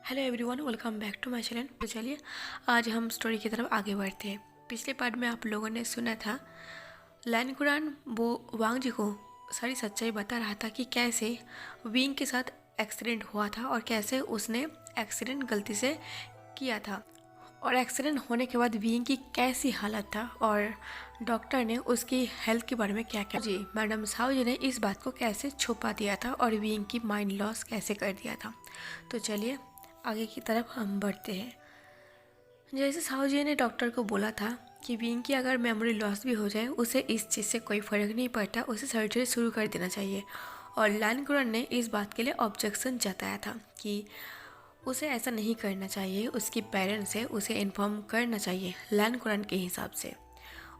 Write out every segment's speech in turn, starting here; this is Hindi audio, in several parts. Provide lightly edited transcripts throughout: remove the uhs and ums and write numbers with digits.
Hello everyone, welcome back to my channel. तो चलिए आज हम स्टोरी की तरफ आगे बढ़ते हैं। पिछले पार्ट में आप लोगों ने सुना था लैन कुरान वो वांग जी को सारी सच्चाई बता रहा था कि कैसे विंग के साथ एक्सीडेंट हुआ था और कैसे उसने एक्सीडेंट गलती से किया था और एक्सीडेंट होने के बाद विंग की कैसी हालत था और डॉक्टर ने उसकी हेल्थ के बारे में क्या क्या जी मैडम साहू जी ने इस बात को कैसे छुपा दिया था और विंग की माइंड लॉस कैसे कर दिया था। तो चलिए आगे की तरफ हम बढ़ते हैं। जैसे साहू जी ने डॉक्टर को बोला था कि विंग की अगर मेमोरी लॉस भी हो जाए उसे इस चीज़ से कोई फ़र्क नहीं पड़ता, उसे सर्जरी शुरू कर देना चाहिए। और लैन कुरान ने इस बात के लिए ऑब्जेक्शन जताया था कि उसे ऐसा नहीं करना चाहिए, उसकी पेरेंट्स से उसे इन्फॉर्म करना चाहिए। लैन कुरान के हिसाब से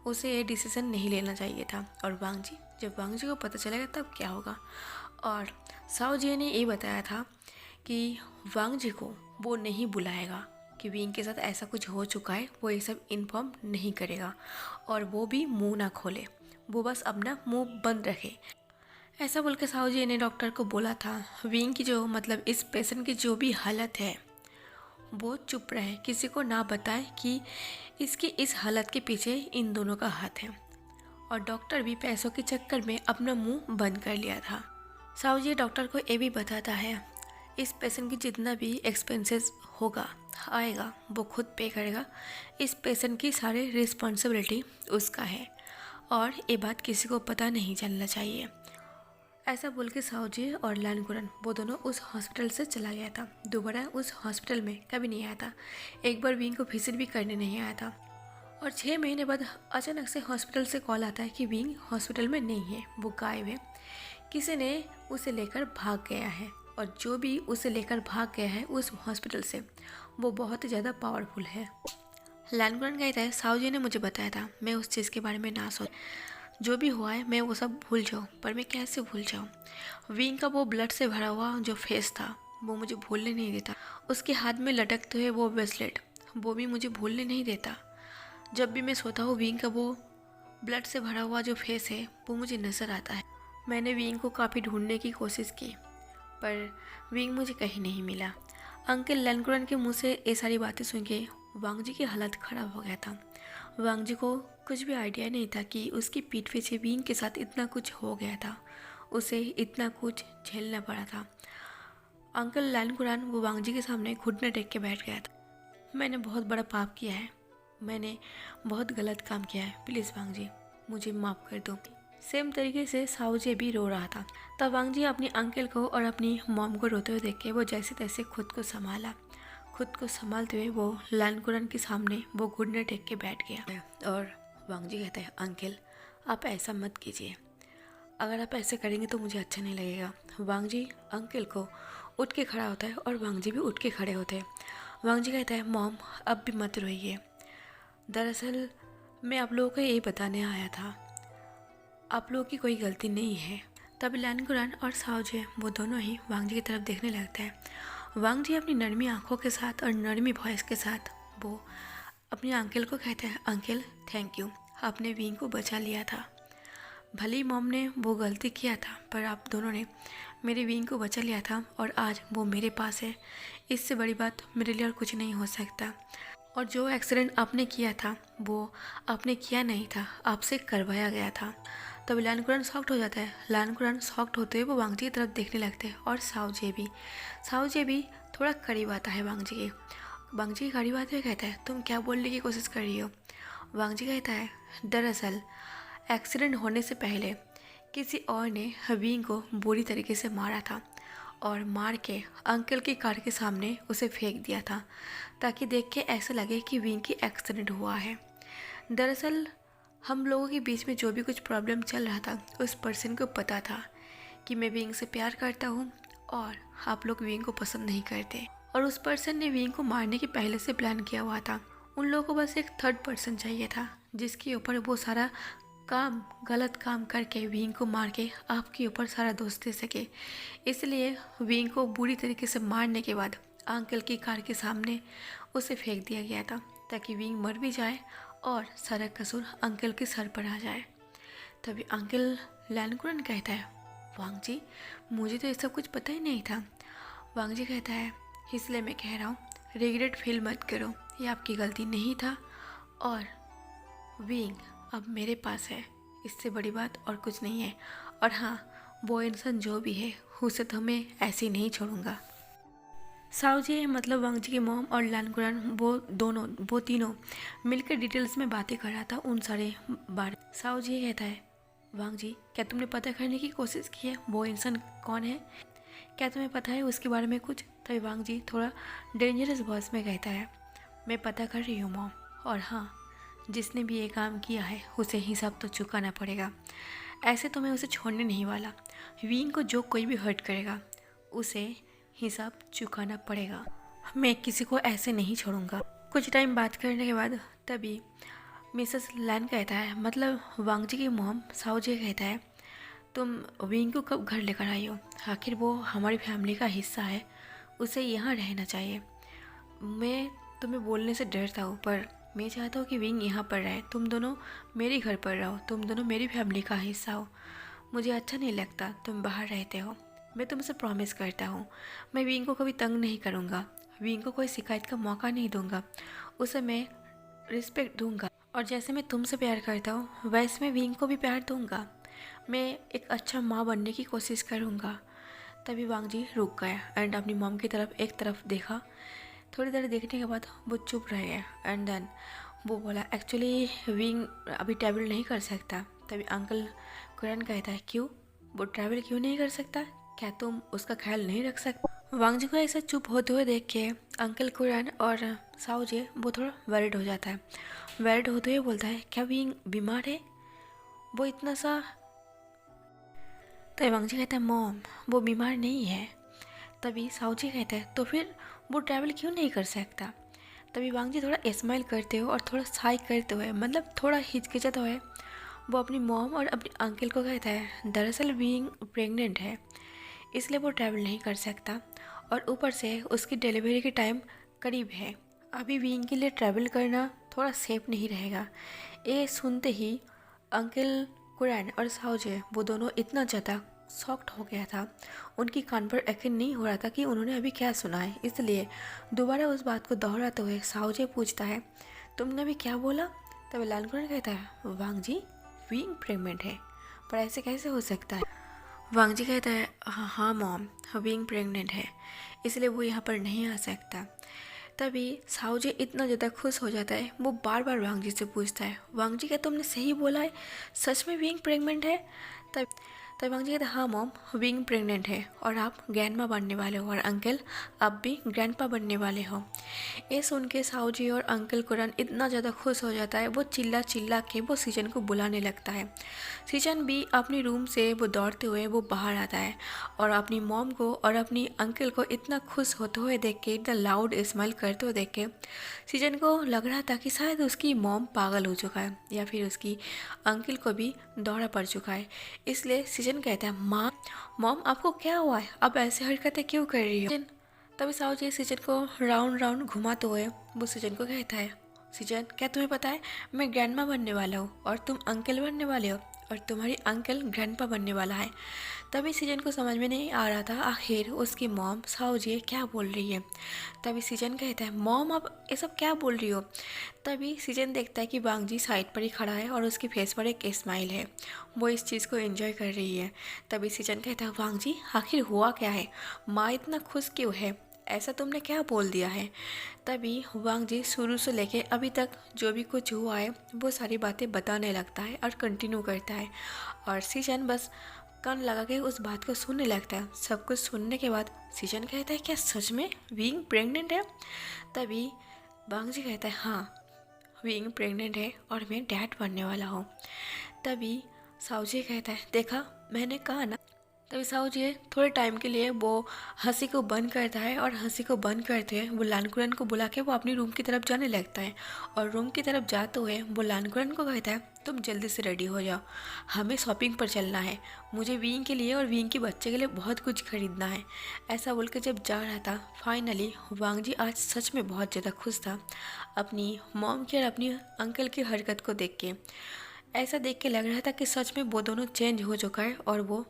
उसे ये डिसीज़न नहीं लेना चाहिए था। और जब वांग जी को पता चलेगा तब क्या होगा। और साहू जी ने ये बताया था कि वांग जी को वो नहीं बुलाएगा, कि विंग के साथ ऐसा कुछ हो चुका है, वो ये सब इन्फॉर्म नहीं करेगा और वो भी मुंह ना खोले, वो बस अपना मुंह बंद रखे। ऐसा बोल के साहू जी ने डॉक्टर को बोला था विंग की जो मतलब इस पेशेंट की जो भी हालत है वो चुप रहे, किसी को ना बताए कि इसकी इस हालत के पीछे इन दोनों का हाथ है। और डॉक्टर भी पैसों के चक्कर में अपना मुंह बंद कर लिया था। साहू जी डॉक्टर को ये भी बताता है इस पेशेंट की जितना भी एक्सपेंसेस होगा आएगा वो खुद पे करेगा, इस पेशेंट की सारी रिस्पॉन्सिबिलिटी उसका है और ये बात किसी को पता नहीं चलना चाहिए। ऐसा बोल के साहू जी और लैन कुरान वो दोनों उस हॉस्पिटल से चला गया था। दोबारा उस हॉस्पिटल में कभी नहीं आया था, एक बार विंग को विजिट भी करने नहीं आया था। और 6 महीने बाद अचानक से हॉस्पिटल से कॉल आता है कि विंग हॉस्पिटल में नहीं है, वो गायब है, किसी ने उसे लेकर भाग गया है। और जो भी उसे लेकर भाग गया है उस हॉस्पिटल से वो बहुत ही ज़्यादा पावरफुल है। लैन कुरान कहता है साहू जी ने मुझे बताया था मैं उस चीज़ के बारे में ना सोच, जो भी हुआ है मैं वो सब भूल जाऊँ, पर मैं कैसे भूल जाऊँ। विंग का वो ब्लड से भरा हुआ जो फेस था वो मुझे भूलने नहीं देता, उसके हाथ में लटकते हुए वो ब्रेसलेट वो भी मुझे भूलने नहीं देता। जब भी मैं सोता हूँ विंग का वो ब्लड से भरा हुआ जो फेस है वो मुझे नज़र आता है। मैंने विंग को काफ़ी ढूंढने की कोशिश की पर विंग मुझे कहीं नहीं मिला। अंकल लैन कुरान के मुँह से ये सारी बातें सुन के वांग जी की हालत ख़राब हो गया था। वांग जी को कुछ भी आइडिया नहीं था कि उसकी पीठ पीछे विंग के साथ इतना कुछ हो गया था, उसे इतना कुछ झेलना पड़ा था। अंकल लैन कुरान वो वांग जी के सामने घुटने टेक के बैठ गया था। मैंने बहुत बड़ा पाप किया है, मैंने बहुत गलत काम किया है, प्लीज़ वांग जी मुझे माफ़ कर दो। सेम तरीके से साहू जी भी रो रहा था। तब वांग जी अपने अंकल को और अपनी मॉम को रोते हुए देख के वो जैसे तैसे खुद को संभाला। खुद को संभालते हुए वो लैन कुरान के सामने वो घुटने टेक के बैठ गया। और वांग जी कहते हैं अंकल आप ऐसा मत कीजिए, अगर आप ऐसे करेंगे तो मुझे अच्छा नहीं लगेगा। वांग जी अंकल को उठ के खड़ा होता है और वांग जी भी उठ के खड़े होते हैं। वांग जी कहता है मॉम अब भी मत रोइए, दरअसल मैं आप लोगों को ये बताने आया था, आप लोगों की कोई गलती नहीं है। तब लैन कुरान और साहू जी वो दोनों ही वांग जी की तरफ देखने लगते हैं। वांग जी अपनी नरमी आंखों के साथ और नरमी वॉइस के साथ वो अपने अंकल को कहते हैं अंकल थैंक यू, आपने विंग को बचा लिया था। भले ही मॉम ने वो गलती किया था पर आप दोनों ने मेरे विंग को बचा लिया था और आज वो मेरे पास है, इससे बड़ी बात मेरे लिए और कुछ नहीं हो सकता। और जो एक्सीडेंट आपने किया था वो आपने किया नहीं था, आपसे करवाया गया था। तब लैन कुरान शॉक्ड हो जाता है। लैन कुरान शॉक्ड होते हुए वो वांग जी की तरफ देखने लगते हैं और साहू जी भी थोड़ा करीब आता है वांग जी के। वांग जी करीब आते हुए कहता है तुम क्या बोलने की कोशिश कर रही हो। वांग जी कहता है दरअसल एक्सीडेंट होने से पहले किसी और ने विंग को बुरी तरीके से मारा था और मार के अंकल की कार के सामने उसे फेंक दिया था ताकि देख के ऐसा लगे कि विंग की एक्सीडेंट हुआ है। दरअसल हम लोगों के बीच में जो भी कुछ प्रॉब्लम चल रहा था उस पर्सन को पता था कि मैं विंग से प्यार करता हूँ और आप लोग विंग को पसंद नहीं करते, और उस पर्सन ने विंग को मारने के पहले से प्लान किया हुआ था। उन लोगों को बस एक थर्ड पर्सन चाहिए था जिसके ऊपर वो सारा गलत काम करके विंग को मार के आपके ऊपर सारा दोष दे सके। इसलिए विंग को बुरी तरीके से मारने के बाद अंकल की कार के सामने उसे फेंक दिया गया था ताकि विंग मर भी जाए और सारा कसूर अंकल के सर पर आ जाए। तभी अंकल लैन कुरान कहता है वांग जी मुझे तो ये सब कुछ पता ही नहीं था। वांग जी कहता है इसलिए मैं कह रहा हूँ रिग्रेट फील मत करो, ये आपकी गलती नहीं था और विंग अब मेरे पास है, इससे बड़ी बात और कुछ नहीं है। और हाँ, वो इंसान जो भी है उसे तो मैं ऐसे ही नहीं छोड़ूंगा। साहू जी मतलब वांग जी की मॉम और लान कुरान वो तीनों मिलकर डिटेल्स में बातें कर रहा था उन सारे बारे। साहू जी कहता है, वांग जी क्या तुमने पता करने की कोशिश की है वो इंसान कौन है, क्या तुम्हें पता है उसके बारे में कुछ। तभी वांग जी थोड़ा डेंजरस वॉइस में कहता है, मैं पता कर रही हूँ मॉम, और हाँ जिसने भी ये काम किया है उसे हिसाब तो चुकाना पड़ेगा, ऐसे तो मैं उसे छोड़ने नहीं वाला। विंग को जो कोई भी हर्ट करेगा उसे हिसाब चुकाना पड़ेगा, मैं किसी को ऐसे नहीं छोड़ूंगा। कुछ टाइम बात करने के बाद तभी मिसेस लैन कहता है, मतलब वांग जी की मॉम साओ जी कहता है, तुम विंग को कब घर लेकर आई हो, आखिर वो हमारी फैमिली का हिस्सा है, उसे यहाँ रहना चाहिए। मैं तुम्हें बोलने से डरता हूँ पर मैं चाहता हूँ कि विंग यहाँ पर रहे, तुम दोनों मेरे घर पर रहो, तुम दोनों मेरी फैमिली का हिस्सा हो। मुझे अच्छा नहीं लगता तुम बाहर रहते हो, मैं तुमसे प्रॉमिस करता हूँ मैं विंग को कभी तंग नहीं करूँगा, विंग को कोई शिकायत का मौका नहीं दूंगा, उसे मैं रिस्पेक्ट दूंगा और जैसे मैं तुमसे प्यार करता हूँ वैसे मैं विंग को भी प्यार दूंगा, मैं एक अच्छा माँ बनने की कोशिश करूँगा। तभी वांग जी रुक गया एंड अपनी मॉम की तरफ एक तरफ देखा, थोड़ी देर देखने के बाद वो चुप रह गया एंड देन वो बोला, एक्चुअली विंग अभी ट्रैवल नहीं कर सकता। तभी अंकल कुरान कहता है, क्यों, वो ट्रैवल क्यों नहीं कर सकता, क्या तुम उसका ख्याल नहीं रख सकते। वांग जी को ऐसा चुप होते हुए देख के अंकल कुरान और साओ जी वो थोड़ा वरिड हो जाता है, वरिड होते हुए बोलता है, क्या विंग बीमार है, वो इतना सा। तभी वांग जी कहता है, मॉम वो बीमार नहीं है। तभी साओ जी कहता है, तो फिर वो ट्रैवल क्यों नहीं कर सकता। तभी वांग जी थोड़ा स्माइल करते हुए और थोड़ा साई करते हुए मतलब थोड़ा हिचकिचाते हुए वो अपनी मॉम और अपने अंकल को कहता है, दरअसल बीइंग प्रेग्नेंट है इसलिए वो ट्रैवल नहीं कर सकता और ऊपर से उसकी डिलीवरी के टाइम करीब है, अभी बीइंग के लिए ट्रैवल करना थोड़ा सेफ नहीं रहेगा। ये सुनते ही अंकल कुरैन और साओजे वो दोनों इतना ज़्यादा शॉक्ड हो गया था, उनकी कान पर यकीन नहीं हो रहा था कि उन्होंने अभी क्या सुना है, इसलिए दोबारा उस बात को दोहराते हुए साओजे पूछता है, तुमने अभी क्या बोला। तभी लाल कुरैन कहता है, वांग जी विंग प्रेग्नेंट है, पर ऐसे कैसे हो सकता है। वांग जी कहता है, हाँ हाँ मॉम विंग प्रेग्नेंट है इसलिए वो यहाँ पर नहीं आ सकता। तभी साओ जी इतना ज़्यादा खुश हो जाता है, वो बार बार वांग जी से पूछता है, वांग जी क्या तुमने सही बोला है, सच में विंग प्रेग्नेंट है। तब तब वांग जी कहते हैं, हाँ मॉम विंग प्रेग्नेंट है और आप ग्रैंडमा बनने वाले हो और अंकल आप भी ग्रैंडपा बनने वाले हो। ये सुन के साओ जी और अंकल कुरन इतना ज़्यादा खुश हो जाता है, वो चिल्ला चिल्ला के वो सीजन को बुलाने लगता है। सीजन भी अपनी रूम से वो दौड़ते हुए वो बाहर आता है और अपनी मॉम को और अपनी अंकल को इतना खुश होते हुए देख के, इतना लाउड स्माइल करते हुए देख के सीजन को लग रहा था कि शायद उसकी मॉम पागल हो चुका है या फिर उसकी अंकल को भी दौरा पड़ चुका है। इसलिए सीजन कहता है, माँ मॉम आपको क्या हुआ है, अब ऐसे हरकतें क्यों कर रही हो। तभी साओ जी सीजन को राउंड राउंड घुमाते हुए वो सीजन को कहता है, सीजन क्या तुम्हें पता है मैं ग्रैंडमा बनने वाला हूँ और तुम अंकल बनने वाले हो और तुम्हारी अंकल ग्रैंडपा बनने वाला है। तभी सीजन को समझ में नहीं आ रहा था आखिर उसकी मॉम साओ जी क्या बोल रही है। तभी सीजन कहता है, मॉम आप ये सब क्या बोल रही हो। तभी सीजन देखता है कि वांग जी साइड पर ही खड़ा है और उसके फेस पर एक स्माइल है, वो इस चीज़ को एंजॉय कर रही है। तभी सीजन कहता है, वांग जी आखिर हुआ क्या है, माँ इतना खुश क्यों है, ऐसा तुमने क्या बोल दिया है। तभी वांग जी शुरू से लेके अभी तक जो भी कुछ हुआ है वो सारी बातें बताने लगता है और कंटिन्यू करता है और सीजन बस कान लगा के उस बात को सुनने लगता है। सब कुछ सुनने के बाद सीजन कहता है, क्या सच में विंग प्रेग्नेंट है। तभी वांग जी कहता है, हाँ विंग प्रेग्नेंट है और मैं डैड बनने वाला हूँ। तभी साउजी कहता है, देखा मैंने कहा ना। तभी साहू जी थोड़े टाइम के लिए वो हंसी को बंद करता है और हंसी को बंद करते हुए वो लानकुरन को बुला के वो अपनी रूम की तरफ जाने लगता है और रूम की तरफ जाते हुए वो लानकुरन को कहता है, तुम जल्दी से रेडी हो जाओ, हमें शॉपिंग पर चलना है, मुझे विंग के लिए और विंग के बच्चे के लिए बहुत कुछ खरीदना है। ऐसा बोल के जब जा रहा था फाइनली वांग जी आज सच में बहुत ज़्यादा खुश था अपनी मॉम की और अपनी अंकल की हरकत को देख के। ऐसा देख के लग रहा था कि सच में वो दोनों चेंज हो चुका है और वो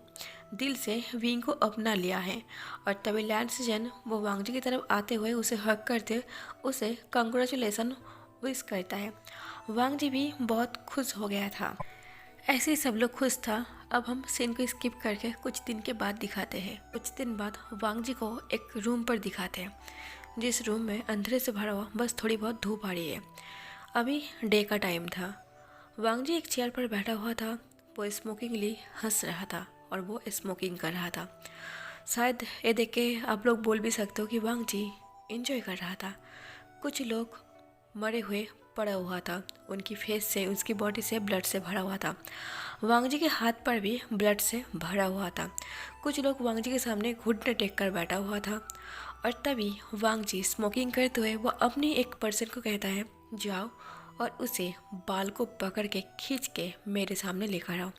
दिल से विंग को अपना लिया है। और तभी लैन सीजन वो वांग जी की तरफ आते हुए उसे हक करते उसे कंग्रेचुलेसन विश करता है। वांग जी भी बहुत खुश हो गया था। ऐसे ही सब लोग खुश था। अब हम सीन को स्किप करके कुछ दिन के बाद दिखाते हैं। कुछ दिन बाद वांग जी को एक रूम पर दिखाते हैं, जिस रूम में अंधेरे से भरा हुआ बस थोड़ी बहुत धूप आ रही है। अभी डे का टाइम था। वांग जी एक चेयर पर बैठा हुआ था। वो स्मोकिंगली हंस रहा था और वो स्मोकिंग कर रहा था। शायद ये देख के आप लोग बोल भी सकते हो कि वांग जी इंजॉय कर रहा था। कुछ लोग मरे हुए पड़ा हुआ था, उनकी फेस से उसकी बॉडी से ब्लड से भरा हुआ था। वांग जी के हाथ पर भी ब्लड से भरा हुआ था। कुछ लोग वांग जी के सामने घुटने टेक कर बैठा हुआ था। और तभी वांग जी स्मोकिंग करते हुए वो अपनी एक पर्सन को कहता है, जाओ और उसे बाल को पकड़ के खींच के मेरे सामने लेकर आओ।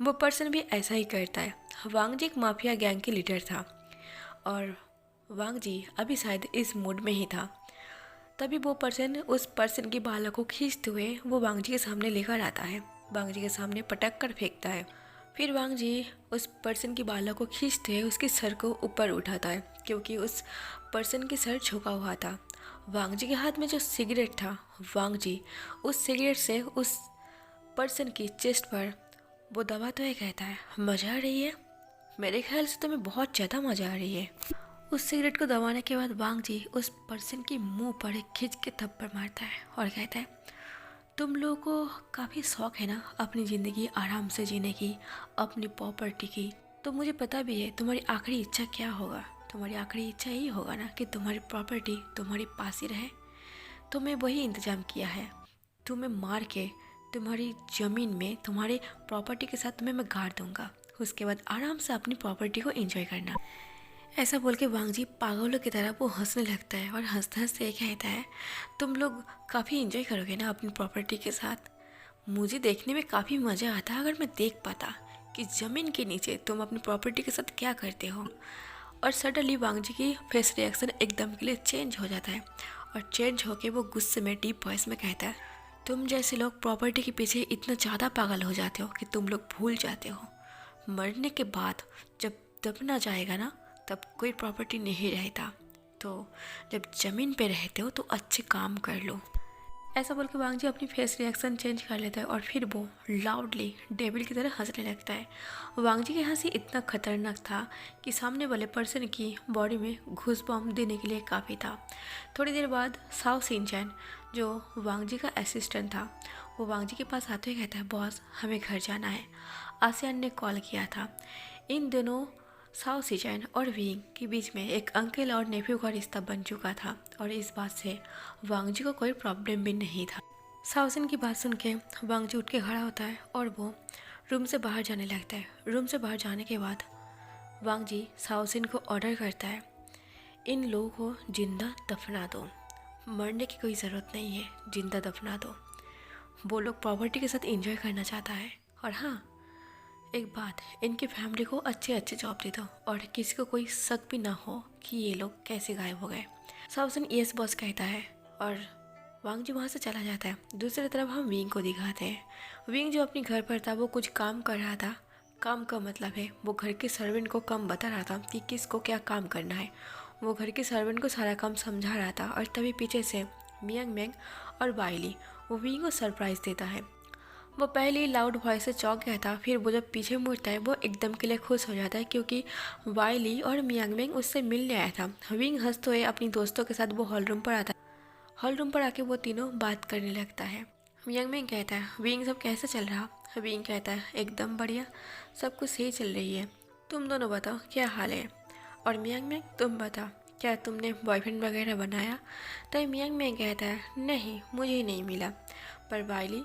वो पर्सन भी ऐसा ही करता है। वांग जी एक माफिया गैंग के लीडर था और वांग जी अभी शायद इस मूड में ही था। तभी वो पर्सन उस पर्सन की बालों को खींचते हुए वो वांग जी के सामने लेकर आता है। वांग जी के सामने पटक कर फेंकता है। फिर वांग जी उस पर्सन की बालों को खींचते हुए उसके सर को ऊपर उठाता है, क्योंकि उस पर्सन की सर झुका हुआ था। वांग जी के हाथ में जो सिगरेट था, वांग जी उस सिगरेट से उस पर्सन की चेस्ट पर वो दबाते हुए कहता है, मज़ा आ रही है? मेरे ख्याल से तुम्हें बहुत ज़्यादा मज़ा आ रही है। उस सिगरेट को दबाने के बाद वांग जी उस पर्सन की मुंह पर एक खींच के थप्पड़ मारता है और कहता है, तुम लोगों को काफ़ी शौक है ना अपनी ज़िंदगी आराम से जीने की, अपनी प्रॉपर्टी की। तो मुझे पता भी है तुम्हारी आखिरी इच्छा क्या होगा। तुम्हारी आखिरी इच्छा यही होगा ना कि तुम्हारी प्रॉपर्टी तुम्हारी पास ही रहे। तो मैं वही इंतज़ाम किया है। तुम्हें मार के तुम्हारी ज़मीन में तुम्हारे प्रॉपर्टी के साथ तुम्हें मैं गाड़ दूंगा। उसके बाद आराम से अपनी प्रॉपर्टी को एंजॉय करना। ऐसा बोल के वांग जी पागलों की तरह वो हंसने लगता है और हंसते हंसते कहता है, तुम लोग काफ़ी एंजॉय करोगे ना अपनी प्रॉपर्टी के साथ। मुझे देखने में काफ़ी मज़ा आता अगर मैं देख पाता कि ज़मीन के नीचे तुम अपनी प्रॉपर्टी के साथ क्या करते हो। और सडनली वांग जी की फेस रिएक्शन एकदम के लिए चेंज हो जाता है और चेंज होके वो गुस्से में डीप वॉइस में कहता है, तुम जैसे लोग प्रॉपर्टी के पीछे इतना ज़्यादा पागल हो जाते हो कि तुम लोग भूल जाते हो मरने के बाद जब दफना जाएगा ना तब कोई प्रॉपर्टी नहीं रहता। तो जब ज़मीन पे रहते हो तो अच्छे काम कर लो। ऐसा बोल के वांग जी अपनी फेस रिएक्शन चेंज कर लेता है और फिर वो लाउडली डेविल की तरह हंसने लगता है। वांग जी की हंसी इतना खतरनाक था कि सामने वाले पर्सन की बॉडी में घूस बम देने के लिए काफ़ी था। थोड़ी देर बाद साओ सिंचैन जो वांग जी का असिस्टेंट था वो वांग जी के पास आते हुए कहता है, बॉस हमें घर जाना है, आसियान ने कॉल किया था। इन दोनों साओ सिचैन और विंग के बीच में एक अंकल और नेफ्यू का रिश्ता बन चुका था और इस बात से वांग जी को कोई प्रॉब्लम भी नहीं था। साओसिन की बात सुन के वांग जी उठ के खड़ा होता है और वो रूम से बाहर जाने लगता है। रूम से बाहर जाने के बाद वांग जी साओसिन को ऑर्डर करता है, इन लोगों को जिंदा दफना दो, मरने की कोई ज़रूरत नहीं है, जिंदा दफना दो। वो लोग प्रॉपर्टी के साथ एंजॉय करना चाहता है। और हाँ, एक बात, इनकी फैमिली को अच्छे अच्छे जॉब दे दो और किसी को कोई शक भी ना हो कि ये लोग कैसे गायब हो गए। साउसन यस बॉस कहता है और वांग जी वहाँ से चला जाता है। दूसरी तरफ हम विंग को दिखाते हैं। विंग जो अपने घर पर था वो कुछ काम कर रहा था। काम का मतलब है वो घर के सर्वेंट को काम बता रहा था कि किसको क्या काम करना है। वो घर के सर्वेंट को सारा काम समझा रहा था और तभी पीछे से मियांग मैंग और वाइली वो विंग को सरप्राइज़ देता है। वो पहले ही लाउड वॉइस से चौंक गया था, फिर वो जब पीछे मुड़ता है वो एकदम के लिए खुश हो जाता है क्योंकि वाइली और मियांगमिंग उससे मिलने आया था। विंग हंसते हुए अपनी दोस्तों के साथ वो हॉल रूम पर आता है। हॉल रूम पर आके वो तीनों बात करने लगता है। मियांगमिंग कहता है, विंग सब कैसे चल रहा? विंग कहता है, एकदम बढ़िया, सब कुछ सही चल रही है। तुम दोनों बताओ क्या हाल है? और मियांगमिंग तुम बताओ क्या तुमने बॉयफ्रेंड वगैरह बनाया? तो मियांगमिंग कहता है, नहीं मुझे नहीं मिला। पर वाइली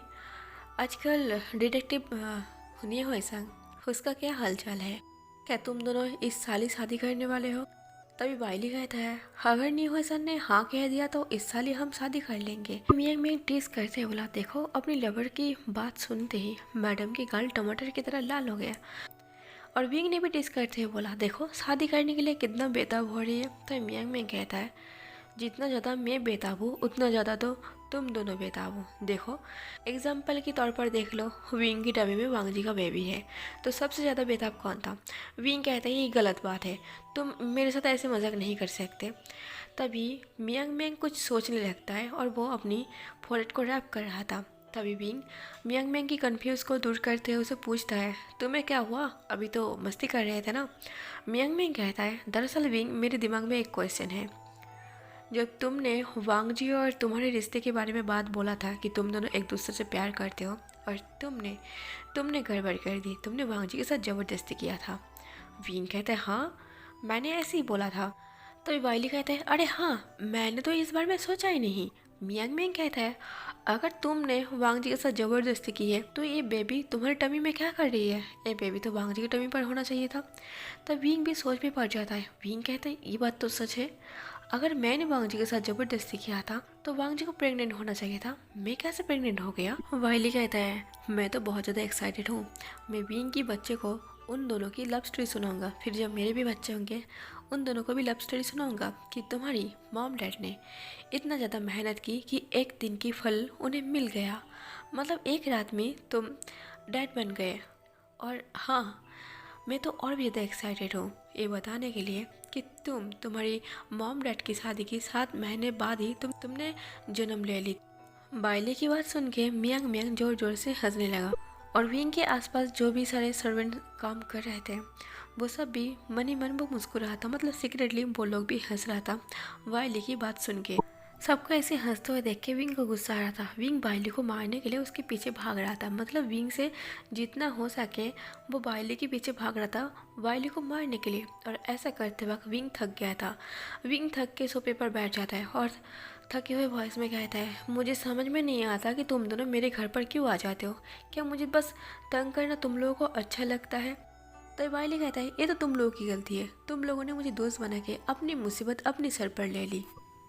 आजकल डिटेक्टिव हुनिया होइसंग, उसका क्या हालचाल है? क्या तुम दोनों इस साल ही शादी करने वाले हो? तभी वाइली कहता है, अगर नी होइसन ने हाँ कह दिया तो इस साल ही हम शादी कर लेंगे। मियांग में टीस करते बोला, देखो अपनी लवर की बात सुनते ही मैडम की गाल टमाटर की तरह लाल हो गया। और विंग ने भी टीस करते हुए बोला, देखो शादी करने के लिए कितना बेताब हो रही है। तो मियांग में कहता है, जितना ज़्यादा मैं बेताब हूँ उतना ज़्यादा तो तुम दोनों बेताब हो। देखो, एग्जाम्पल के तौर पर देख लो, विंग की डबे में वांग जी का बेबी है, तो सबसे ज़्यादा बेताब कौन था? विंग कहता है ये गलत बात है, तुम मेरे साथ ऐसे मजाक नहीं कर सकते। तभी मियांग मियांग कुछ सोचने लगता है और वो अपनी फोलेट को रैप कर रहा था। तभी विंग मियांग मियांग की कन्फ्यूज़ को दूर करते हुए उसे पूछता है, तुम्हें क्या हुआ? अभी तो मस्ती कर रहे थे ना? मियांग मियांग कहता है, दरअसल विंग, मेरे दिमाग में एक क्वेश्चन है। जब तुमने वांग जी और तुम्हारे रिश्ते के बारे में बात बोला था कि तुम दोनों एक दूसरे से प्यार करते हो, और तुमने तुमने गड़बड़ कर दी, तुमने वांग जी के साथ ज़बरदस्ती किया था। विंग कहता है, हाँ मैंने ऐसे ही बोला था। तो वाइली कहता है, अरे हाँ, मैंने तो इस बारे में सोचा ही नहीं। मियांग मियांग कहता है, अगर तुमने वांग जी के साथ ज़बरदस्ती की है तो ये बेबी तुम्हारी टमी में क्या कर रही है? ये बेबी तो वांग जी की टमी पर होना चाहिए था। तब विंग भी सोच में पड़ जाता है। विंग कहता है, ये बात तो सच है, अगर मैंने वांग जी के साथ ज़बरदस्ती किया था तो वांग जी को प्रेग्नेंट होना चाहिए था, मैं कैसे प्रेग्नेंट हो गया? वाइली कहता है, मैं तो बहुत ज़्यादा एक्साइटेड हूँ। मैं विंग की बच्चे को उन दोनों की लव स्टोरी सुनाऊंगा, फिर जब मेरे भी बच्चे होंगे उन दोनों को भी लव स्टोरी सुनाऊंगा कि तुम्हारी मॉम डैड ने इतना ज़्यादा मेहनत की कि एक दिन की फल उन्हें मिल गया, मतलब एक रात में तुम डैड बन गए। और हाँ, मैं तो और भी ज़्यादा एक्साइटेड हूँ ये बताने के लिए कि तुम्हारी मॉम डैड की शादी की 7 महीने बाद ही तुमने जन्म ले ली। बाइली की बात सुन के मियांग मियांग जोर जोर से हंसने लगा, और विंग के आसपास जो भी सारे सर्वेंट काम कर रहे थे वो सब भी मन ही मन वो मुस्कुरा था, मतलब सीक्रेटली वो लोग भी हंस रहा था वाइली की बात सुन के। सबको ऐसे हंसते हुए देख के विंग को गुस्सा आ रहा था। विंग बाइली को मारने के लिए उसके पीछे भाग रहा था, मतलब विंग से जितना हो सके वो बाइली के पीछे भाग रहा था बाइली को मारने के लिए। और ऐसा करते वक्त विंग थक गया था। विंग थक के सोफे पर बैठ जाता है और थके हुए वॉइस में कहता है, मुझे समझ में नहीं आता कि तुम दोनों मेरे घर पर क्यों आ जाते हो? क्या मुझे बस तंग करना तुम लोगों को अच्छा लगता है? तो बाइली कहता है, ये तो तुम लोगों की गलती है, तुम लोगों ने मुझे दोस्त बना के अपनी मुसीबत अपने सर पर ले ली।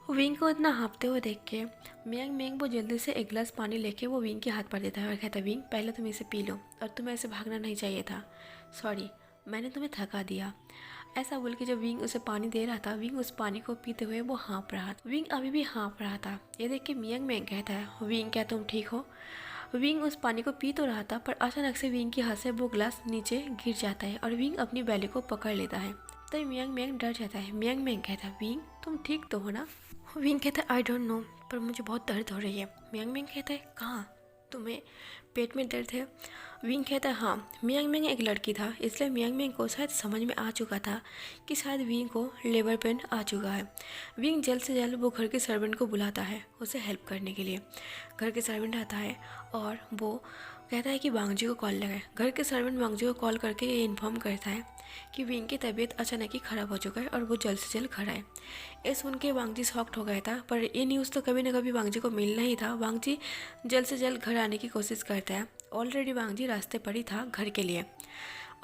विंग को इतना हाँपते हुए देख के मियांग मियांग वो जल्दी से एक गिलास पानी लेके वो विंग के हाथ पर देता है और कहता है, विंग पहले तुम इसे पी लो, और तुम्हें ऐसे भागना नहीं चाहिए था, सॉरी मैंने तुम्हें थका दिया। ऐसा बोल के जब विंग उसे पानी दे रहा था, विंग उस पानी को पीते हुए वो हाँप रहा था। विंग अभी भी हाँप रहा था। ये देख के मियांग मियांग कहता है, विंग क्या तुम ठीक हो? विंग उस पानी को पी तो रहा था, पर अचानक से विंग के हाथ से वो गिलास नीचे गिर जाता है और विंग अपनी बैली को पकड़ लेता है। तब मियांग मियांग डर जाता है। मियांग मियांग कहता है, विंग तुम ठीक तो हो ना? विंग कहता है, आई डोंट नो, पर मुझे बहुत दर्द हो रही है। मियांग मियांग कहता है, कहाँ? तुम्हें पेट में दर्द है? विंग कहता है, हाँ। मियांग मियांग एक लड़की था, इसलिए मियांग मियांग को शायद समझ में आ चुका था कि शायद विंग को लेबर पेन आ चुका है। विंग जल्द से जल्द वो घर के सर्वेंट को बुलाता है उसे हेल्प करने के लिए। घर के सर्वेंट आता है और वो कहता है कि वांग जी को कॉल लगाए। घर के सर्वेंट वांग जी को कॉल करके ये इन्फॉर्म करता है कि विंग की तबीयत अचानक ही ख़राब हो चुका है और वो जल्द से जल्द घर आए। ये सुन के वांग जी शॉक्ड हो गया था, पर ये न्यूज़ तो कभी ना कभी वांग जी को मिलना ही था। वांग जी जल्द से जल्द घर आने की कोशिश करता है। ऑलरेडी वांग जी रास्ते पर ही था घर के लिए।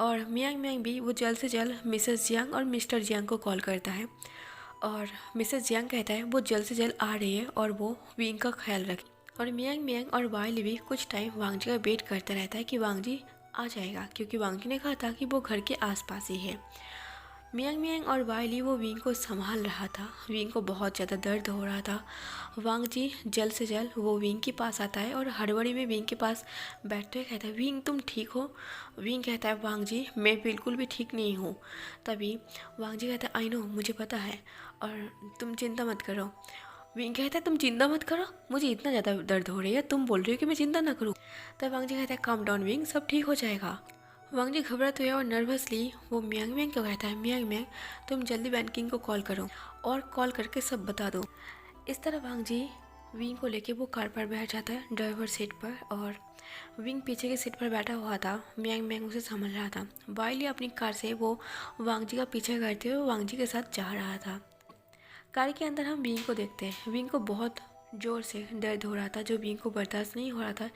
और मियांग मियांग भी वो जल्द से जल्द मिसेस जियांग और मिस्टर जियांग को कॉल करता है, और मिसेस जियांग कहता है वो जल्द से जल्द आ रही है और वो विंग का ख्याल रखे। और मियांग मियांग और वाइली भी कुछ टाइम वांग जी का वेट करता रहता है कि वांग जी आ जाएगा, क्योंकि वांग जी ने कहा था कि वो घर के आसपास ही है। मियांग मियांग और वाइली वो विंग को संभाल रहा था। विंग को बहुत ज़्यादा दर्द हो रहा था। वांग जी जल्द से जल्द वो विंग के पास आता है और हड़बड़ी में विंग के पास बैठते हुए कहता है, विंग तुम ठीक हो? विंग कहता है, वांग जी मैं बिल्कुल भी ठीक नहीं हूँ। तभी वांग जी कहता है, आई नो, मुझे पता है, और तुम चिंता मत करो। विंग कहता है, तुम चिंता मत करो? मुझे इतना ज़्यादा दर्द हो रही है, तुम बोल रही हो कि मैं चिंता ना करूँ? तब वांग जी कहता है, काम डाउन विंग, सब ठीक हो जाएगा। वांग जी घबराते हुए और नर्वसली वो मियांग मियांग को कहता है, मियांग मियांग तुम जल्दी बैंकिंग को कॉल करो और कॉल करके सब बता दो। इस तरह वांग जी विंग को लेके वो कार पर बैठ जाता है ड्राइवर सीट पर, और विंग पीछे की सीट पर बैठा हुआ था। मियांग मियांग उसे समझ रहा था। वाइली अपनी कार से वो वांग जी का पीछा करते हुए वांग जी के साथ जा रहा था। कार के अंदर हम विंग को देखते हैं। विंग को बहुत ज़ोर से दर्द हो रहा था, जो विंग को बर्दाश्त नहीं हो रहा था,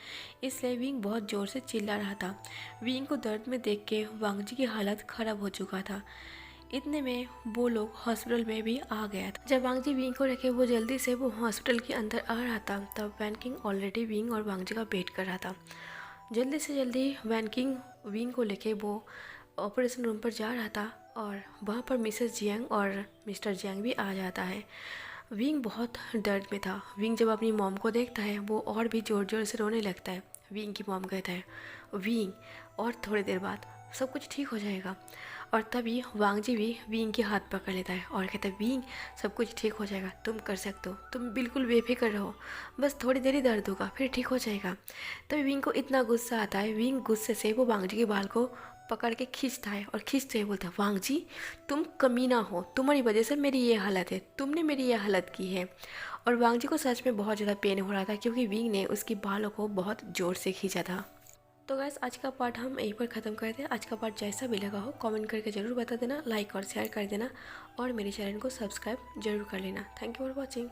इसलिए विंग बहुत ज़ोर से चिल्ला रहा था। विंग को दर्द में देख के वांग जी की हालत ख़राब हो चुका था। इतने में वो लोग हॉस्पिटल में भी आ गया था। जब वांग जी विंग को रखे वो जल्दी से वो हॉस्पिटल के अंदर आ रहा था, तब वैन किंग ऑलरेडी विंग और वांग जी का वेट कर रहा था। जल्दी से जल्दी वैन किंग विंग को लेके वो ऑपरेशन रूम पर जा रहा था, और वहाँ पर मिसेस जियांग और मिस्टर जियांग भी आ जाता है। विंग बहुत दर्द में था। विंग जब अपनी मॉम को देखता है वो और भी ज़ोर ज़ोर से रोने लगता है। विंग की मॉम कहता है, विंग और थोड़ी देर बाद सब कुछ ठीक हो जाएगा। और तभी वांग जी भी विंग के हाथ पकड़ लेता है और कहता है, विंग सब कुछ ठीक हो जाएगा, तुम कर सकते हो, तुम बिल्कुल बेफिक्र रहो, बस थोड़ी देर ही दर्द होगा फिर ठीक हो जाएगा। तभी विंग को इतना गुस्सा आता है, विंग गुस्से से वो वांग जी के बाल को पकड़ के खींचता है और खींचते हुए बोलता है, वांग जी तुम कमीना हो, तुम्हारी वजह से मेरी ये हालत है, तुमने मेरी ये हालत की है। और वांग जी को सच में बहुत ज़्यादा पेन हो रहा था क्योंकि विंग ने उसकी बालों को बहुत ज़ोर से खींचा था। तो गैस आज का पार्ट हम यहीं पर ख़त्म करते हैं। आज का पार्ट जैसा भी लगा हो कमेंट करके ज़रूर बता देना, लाइक और शेयर कर देना और मेरे चैनल को सब्सक्राइब जरूर कर लेना। Thank you for watching.